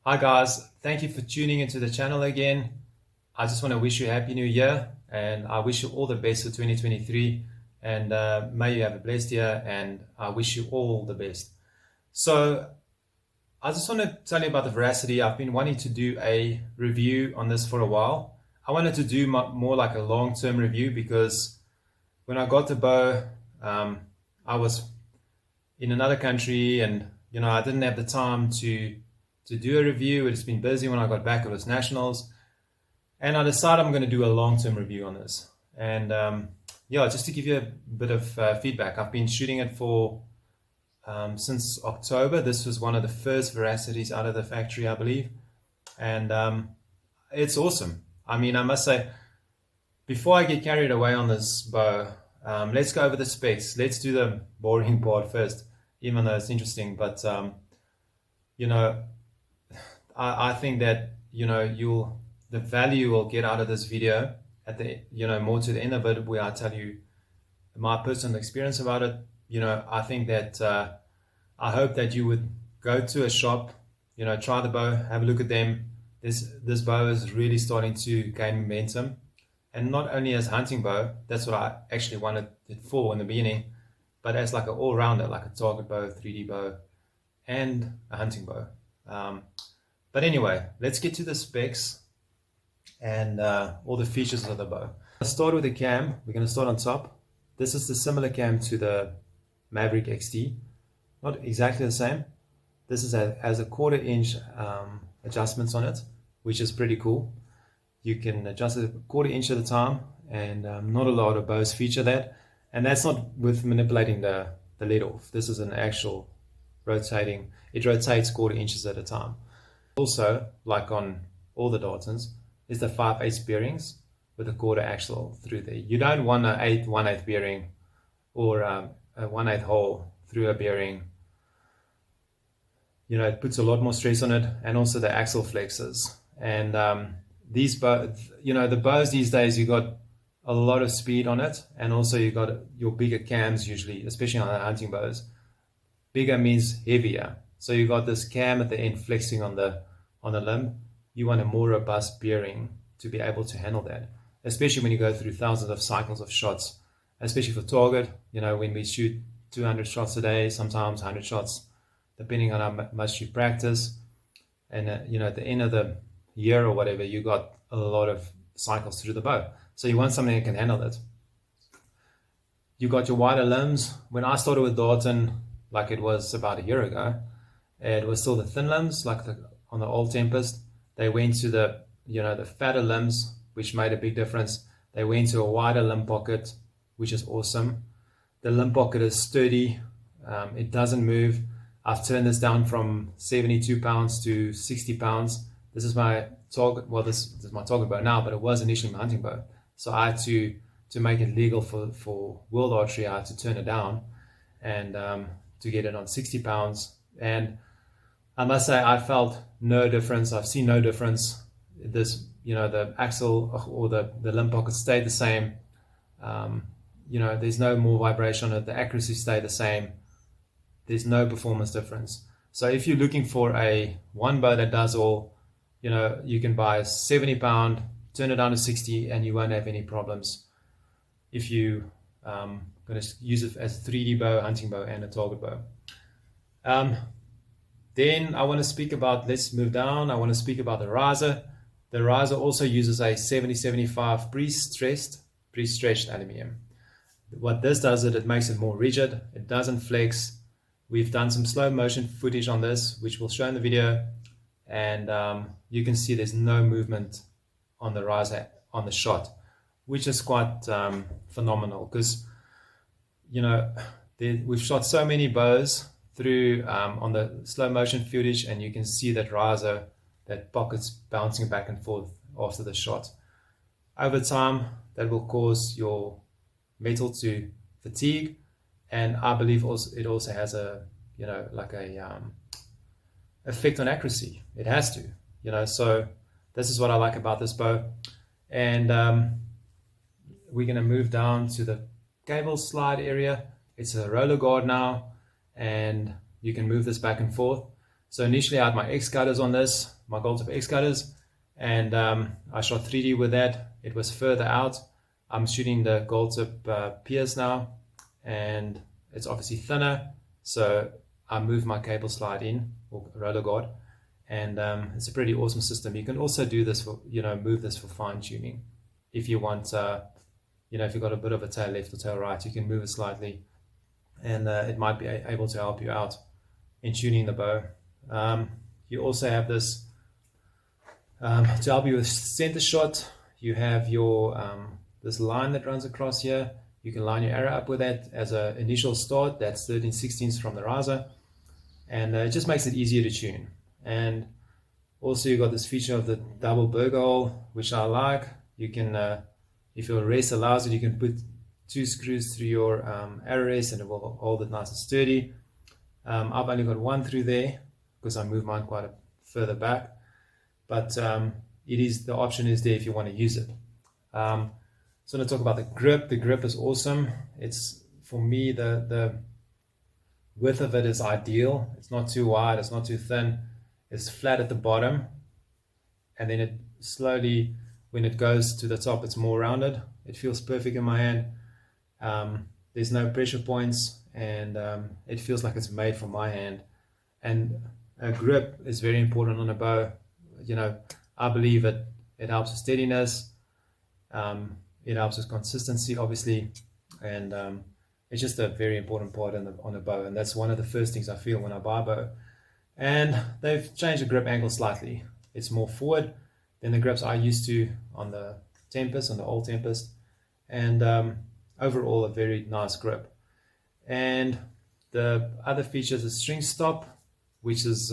Hi guys, thank you for tuning into the channel again. I just want to wish you a happy new year and I wish you all the best for 2023 and may you have a blessed year and I wish you all the best. So I just want to tell you about the Veracity. I've been wanting to do a review on this for a while. I wanted to do more like a long-term review because when I got the bow, I was in another country and I didn't have the time to do a review. It's been busy. When I got back it was nationals and I decided I'm going to do a long-term review on this. And yeah, just to give you a bit of feedback, I've been shooting it for since October. This was one of the first Veracities out of the factory, I believe, and it's awesome. I mean, I must say, before I get carried away on this bow, let's go over the specs. Let's do the boring part first, even though it's interesting. But I think that the value you'll get out of this video at the more to the end of it, where I tell you my personal experience about it. I think that I hope that you would go to a shop, try the bow, have a look at them. This bow is really starting to gain momentum, and not only as a hunting bow, that's what I actually wanted it for in the beginning, but as like an all-rounder, like a target bow, 3D bow, and a hunting bow. But anyway, let's get to the specs and all the features of the bow. Let's start with the cam. We're going to start on top. This is the similar cam to the Maverick XT. Not exactly the same. This has a 1/4 inch adjustments on it, which is pretty cool. You can adjust it 1/4 inch at a time, and not a lot of bows feature that. And that's not with manipulating the lead off. This is an actual rotating. It rotates 1/4 inches at a time. Also, like on all the Dartons, is the 5/8 bearings with a 1/4 axle through there. You don't want an 1/8 bearing or a 1/8 hole through a bearing. It puts a lot more stress on it, and also the axle flexes. And these bows, the bows these days, you got a lot of speed on it, and also you got your bigger cams usually, especially on the hunting bows. Bigger means heavier. So you got this cam at the end flexing on the limb. You want a more robust bearing to be able to handle that, especially when you go through thousands of cycles of shots, especially for target. When we shoot 200 shots a day, sometimes 100 shots, depending on how much you practice. And at the end of the year or whatever, you got a lot of cycles through the bow. So you want something that can handle it. You got your wider limbs. When I started with Darton, like it was about a year ago, it was still the thin limbs, like on the old Tempest. They went to the fatter limbs, which made a big difference. They went to a wider limb pocket, which is awesome. The limb pocket is sturdy. It doesn't move. I've turned this down from 72 pounds to 60 pounds. This is my target. Well, this is my target bow now, but it was initially my hunting bow. So I had to make it legal for world archery. I had to turn it down and to get it on 60 pounds. And I must say, I felt no difference. I've seen no difference. The axle or the limb pocket stayed the same. There's no more vibration on it. The accuracy stayed the same. There's no performance difference. So if you're looking for one bow that does all, you can buy a 70 pound, turn it down to 60, and you won't have any problems if you going to use it as a 3D bow, hunting bow, and a target bow. Then I want to speak about, let's move down. I want to speak about the riser. The riser also uses a 70-75 pre-stretched aluminium. What this does is it makes it more rigid. It doesn't flex. We've done some slow motion footage on this, which we'll show in the video. And you can see there's no movement on the riser on the shot, which is quite phenomenal because, we've shot so many bows through on the slow motion footage, and you can see that riser, that pocket's bouncing back and forth after the shot. Over time, that will cause your metal to fatigue, and I believe it also has a effect on accuracy. It has to, so this is what I like about this bow. And we're going to move down to the cable slide area. It's a roller guard now, and you can move this back and forth. So initially I had my X cutters on this, my gold tip X cutters, and I shot 3D with that. It was further out. I'm shooting the gold tip Pierce now, and it's obviously thinner, so I move my cable slide in, or roller guard, and it's a pretty awesome system. You can also do this for, move this for fine tuning. If you want, if you've got a bit of a tail left or tail right, you can move it slightly, and it might be able to help you out in tuning the bow. You also have this to help you with center shot. You have your this line that runs across here. You can line your arrow up with that as an initial start. That's 13/16 from the riser, and it just makes it easier to tune. And also you got this feature of the double burger hole, which I like. You can, if your rest allows it, you can put 2 screws through your arrow rest, and it will hold it nice and sturdy. I've only got 1 through there because I moved mine quite further back, but the option is there if you want to use it. So I'm going to talk about the grip. The grip is awesome. It's, for me, the width of it is ideal. It's not too wide, it's not too thin. It's flat at the bottom, and then it slowly, when it goes to the top, it's more rounded. It feels perfect in my hand. There's no pressure points, and it feels like it's made for my hand. And a grip is very important on a bow. I believe it helps with steadiness. It helps with consistency, obviously, and it's just a very important part on a bow, and that's one of the first things I feel when I buy a bow. And they've changed the grip angle slightly. It's more forward than the grips I used to on the Tempest, on the old Tempest, and overall a very nice grip. And the other features is string stop, which is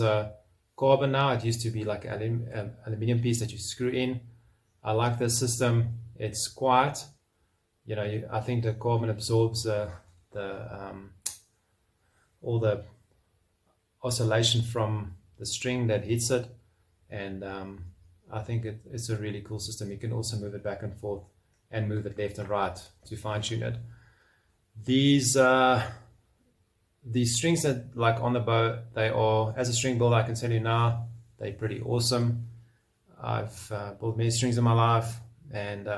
carbon now. It used to be like an aluminum piece that you screw in. I like this system. It's quiet. I think the carbon absorbs all the oscillation from the string that hits it, and I think it's a really cool system. You can also move it back and forth and move it left and right to fine tune it. These strings that like on the bow, they are, as a string builder, I can tell you now, they're pretty awesome. I've built many strings in my life, and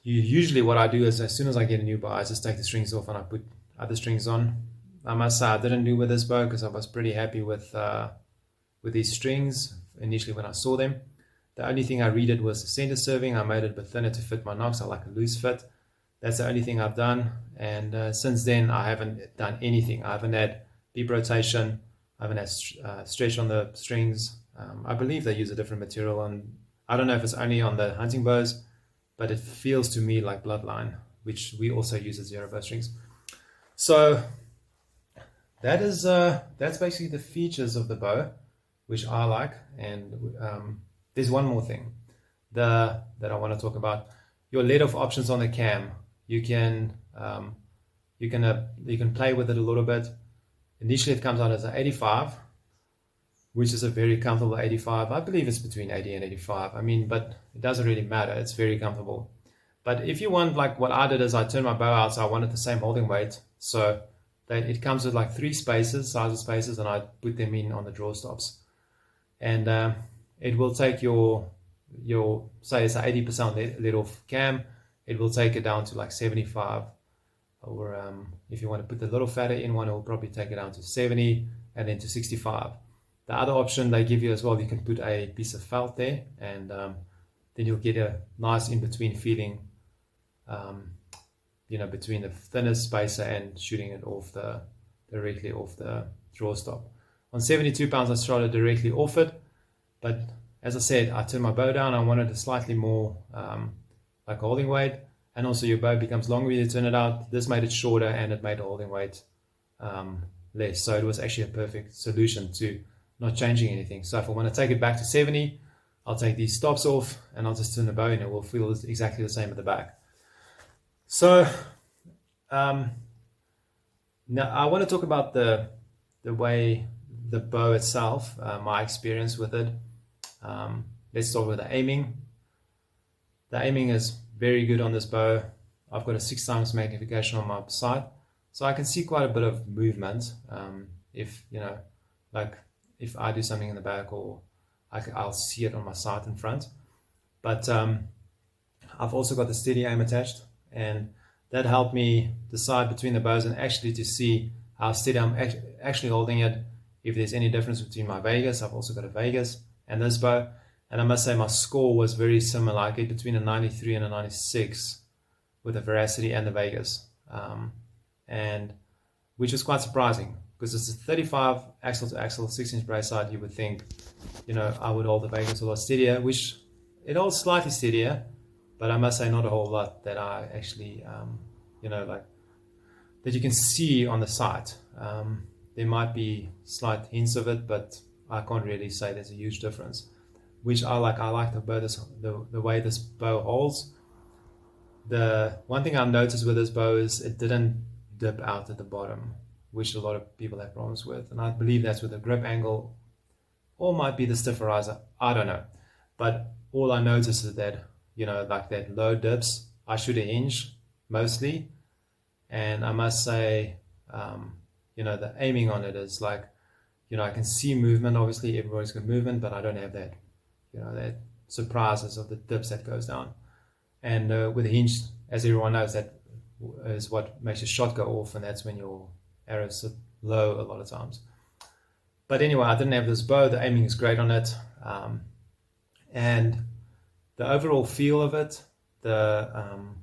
usually what I do is, as soon as I get a new bow, I just take the strings off and I put other strings on. I must say I didn't do with this bow because I was pretty happy with these strings initially when I saw them. The only thing I redid was the center serving. I made it a bit thinner to fit my nocks. I like a loose fit. That's the only thing I've done, and since then I haven't done anything. I haven't had deep rotation. I haven't had stretch on the strings. I believe they use a different material, and I don't know if it's only on the hunting bows, but it feels to me like Bloodline, which we also use as zero bow strings. So that's basically the features of the bow, which I like. And there's one more thing that I want to talk about. Your let-off options on the cam. You can play with it a little bit. Initially, it comes out as an 85, which is a very comfortable 85. I believe it's between 80 and 85. But it doesn't really matter. It's very comfortable. But if you want, like what I did is I turned my bow out, so I wanted the same holding weight. So it comes with like 3 sizes, and I put them in on the draw stops. And it will take your say it's an 80% let-off cam, it will take it down to like 75. Or if you want to put the little fatter in one, it will probably take it down to 70 and then to 65. The other option they give you as well, you can put a piece of felt there, and then you'll get a nice in-between feeling, between the thinnest spacer and shooting it directly off the draw stop. On 72 pounds, I shot it directly off it, but as I said, I turned my bow down. I wanted a slightly more like holding weight, and also your bow becomes longer when you turn it out. This made it shorter, and it made the holding weight less. So it was actually a perfect solution to not changing anything. So if I want to take it back to 70, I'll take these stops off and I'll just turn the bow in. It will feel exactly the same at the back. So now I want to talk about the way the bow itself, my experience with it. Let's start with the aiming. The aiming is very good on this bow. I've got a 6x magnification on my sight, so I can see quite a bit of movement. If if I do something in the back, or I'll see it on my sight in front. But I've also got the steady aim attached, and that helped me decide between the bows and actually to see how steady I'm actually holding it, if there's any difference between my Vegas. I've also got a Vegas and this bow, and I must say my score was very similar. I get between a 93 and a 96 with the Veracity and the Vegas, and which was quite surprising, because it's a 35 axle to axle 6-inch brace side. You would think, I would hold the Vegas a lot steadier, which it holds slightly steadier, but I must say not a whole lot that I actually, like that you can see on the sight. There might be slight hints of it, but I can't really say there's a huge difference, which I like. I like the bow, the way this bow holds. The one thing I've noticed with this bow is it didn't dip out at the bottom, which a lot of people have problems with, and I believe that's with the grip angle, or might be the stiffer riser, I don't know. But all I noticed is that, like that low dips, I shoot a hinge mostly, and I must say, the aiming on it is like, I can see movement. Obviously everybody's got movement, but I don't have that, that surprises of the dips that goes down. And with a hinge, as everyone knows, that is what makes your shot go off, and that's when your arrows sit low a lot of times. But anyway, I didn't have this bow. The aiming is great on it, and the overall feel of it, to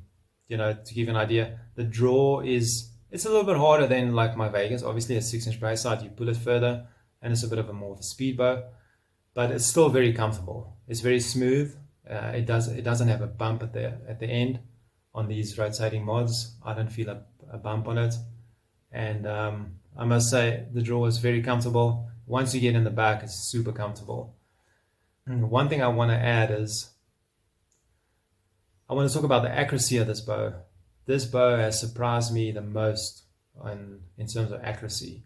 give you an idea, the draw it's a little bit harder than like my Vegas. Obviously a 6-inch brace sight, you pull it further, and it's a bit of a more of a speed bow, but it's still very comfortable. It's very smooth. It doesn't have a bump at the end on these rotating mods. I don't feel a bump on it, and I must say the draw is very comfortable. Once you get in the back, it's super comfortable. And one thing I want to add is I want to talk about the accuracy of this bow. This bow has surprised me the most in terms of accuracy.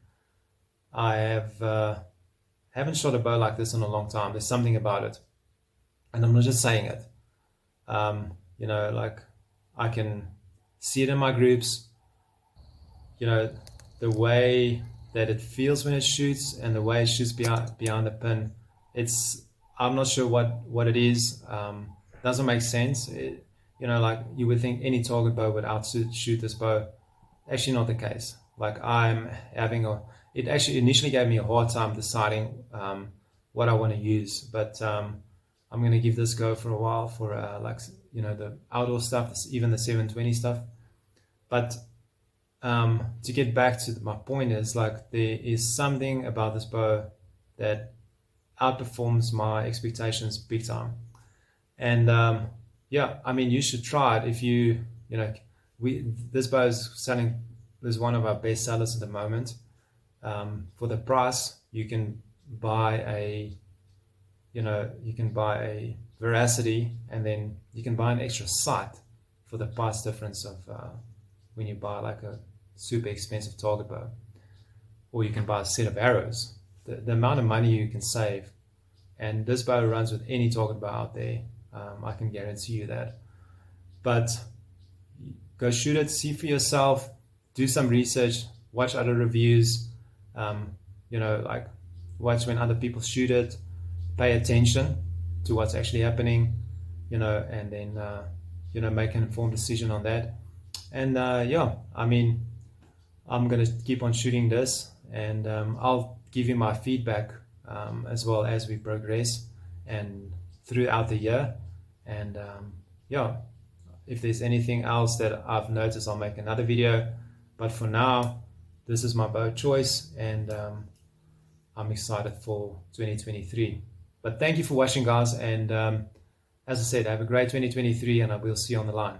I haven't shot a bow like this in a long time. There's something about it, and I'm not just saying it. Like I can see it in my groups. The way that it feels when it shoots, and the way it shoots behind the pin. I'm not sure what it is. Doesn't make sense. Like you would think any target bow would outshoot this bow. Actually not the case. Like it actually initially gave me a hard time deciding what I want to use, but I'm going to give this go for a while for the outdoor stuff, even the 720 stuff. But to get back to my point is, like, there is something about this bow that outperforms my expectations big time. And you should try it. If this bow is one of our best sellers at the moment. For the price, you can buy a Veracity, and then you can buy an extra sight for the price difference of when you buy like a super expensive target bow, or you can buy a set of arrows. The amount of money you can save, and this bow runs with any target bow out there. I can guarantee you that. But go shoot it, see for yourself, do some research, watch other reviews, like watch when other people shoot it, pay attention to what's actually happening, and then make an informed decision on that. And I'm gonna keep on shooting this, and I'll give you my feedback as well as we progress and throughout the year. And if there's anything else that I've noticed, I'll make another video. But for now, this is my bow choice, and I'm excited for 2023. But thank you for watching, guys, and as I said, have a great 2023, and I will see you on the line.